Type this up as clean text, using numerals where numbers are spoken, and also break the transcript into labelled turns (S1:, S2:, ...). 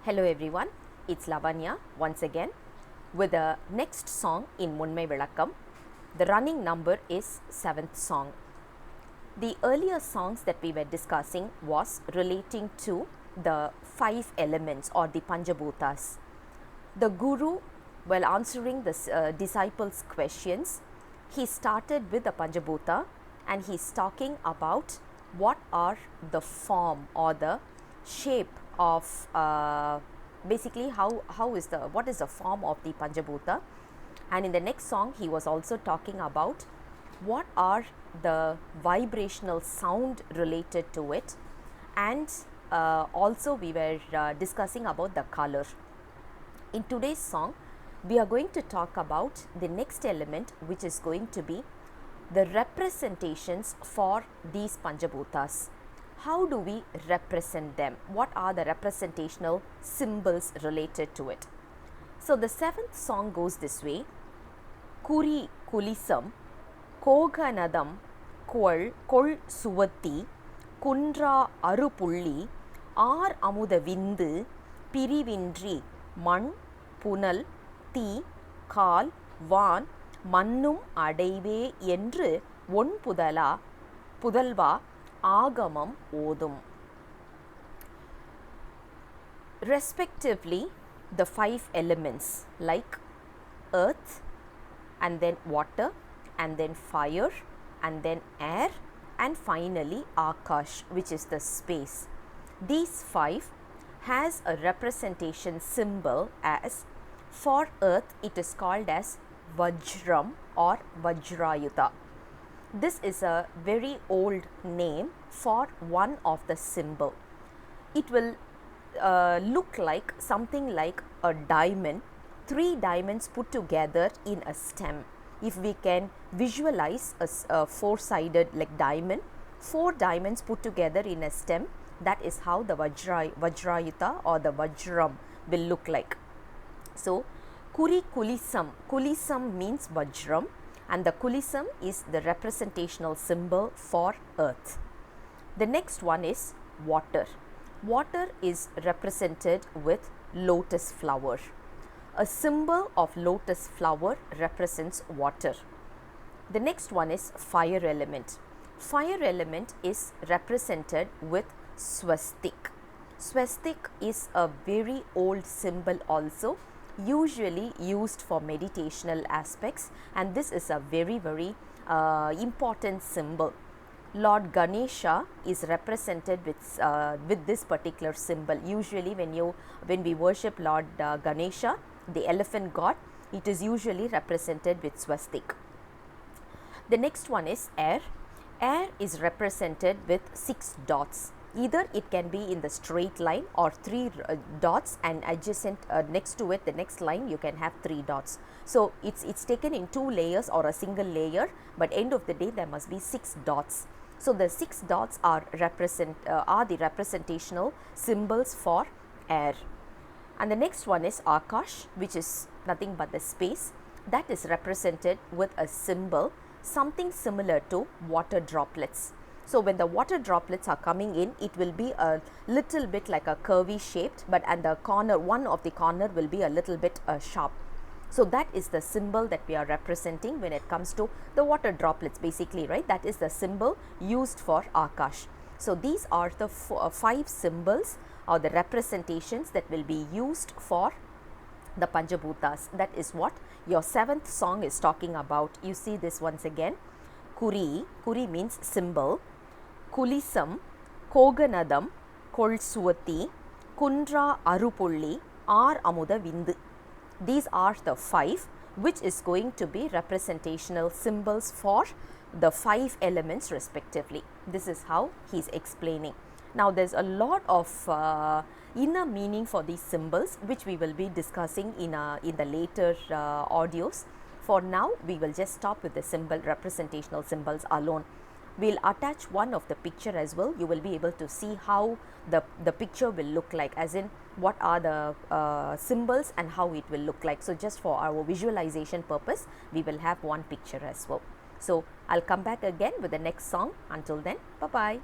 S1: Hello everyone, it's Lavanya once again with the next song in Unmai, vilakkam. The running number is 7th song. The earlier songs that we were discussing was relating to the 5 elements or the Panjabhutas. The Guru, while answering the disciples' questions, he started with the Panjabhuta and he's talking about what are the form or the shape of basically what is the form of the Panjabhuta. And in the next song he was also talking about what are the vibrational sound related to it, and also we were discussing about the color. In today's song we are going to talk about the next element, which is going to be the representations for these Panjabhutas. How do we represent them? What are the representational symbols related to it? So the 7th song goes this way: kuri kulisam, koganatham kol suvatti, kundra arupulli, ar amuda vindu, pirivindri man punal தீ கால் வான் மன்னும் அடைவே என்று one புதல்வா ஆகமம் ஓதும். Respectively, the 5 elements like earth, and then water, and then fire, and then air, and finally akash, which is the space. These 5 has a representation symbol as, for earth it is called as Vajram or Vajrayuta. This is a very old name for one of the symbol. It will look like something like a diamond, 3 diamonds put together in a stem. If we can visualize a 4-sided like diamond, 4 diamonds put together in a stem, that is how the Vajrayuta or the Vajram will look like. So, kuri kulisam means Vajram, and the kulisam is the representational symbol for earth. The next one is water. Water is represented with lotus flower. A symbol of lotus flower represents water. The next one is fire element. Fire element is represented with swastik. Swastik is a very old symbol also, usually used for meditational aspects, and this is a very important symbol. Lord Ganesha is represented with this particular symbol. Usually when we worship Lord Ganesha, the elephant god, it is usually represented with swastik. The next one is air. Air is represented with 6 dots. Either it can be in the straight line or 3 dots, and adjacent next to it, the next line, you can have 3 dots. So it's taken in 2 layers or a single layer, but end of the day there must be 6 dots. So the 6 dots are the representational symbols for air. And the next one is akash, which is nothing but the space. That is represented with a symbol something similar to water droplets. So when the water droplets are coming in, it will be a little bit like a curvy shaped, but at the corner, one of the corner will be a little bit sharp. So that is the symbol that we are representing when it comes to the water droplets, basically, right? That is the symbol used for akash. So these are the 5 symbols or the representations that will be used for the Panjabhutas. That is what your 7th song is talking about. You see this once again. Kuri means symbol. Kulisam, koganatham kol suvatti, kundra arupulli, ar amuda vindu. These are the 5 which is going to be representational symbols for the 5 elements respectively. This is how he is explaining. Now there is a lot of inner meaning for these symbols, which we will be discussing in the later audios. For now we will just stop with the representational symbols alone. We will attach one of the picture as well. You will be able to see how the picture will look like, as in what are the symbols and how it will look like. So just for our visualization purpose, we will have one picture as well. So I'll come back again with the next song. Until then, bye bye.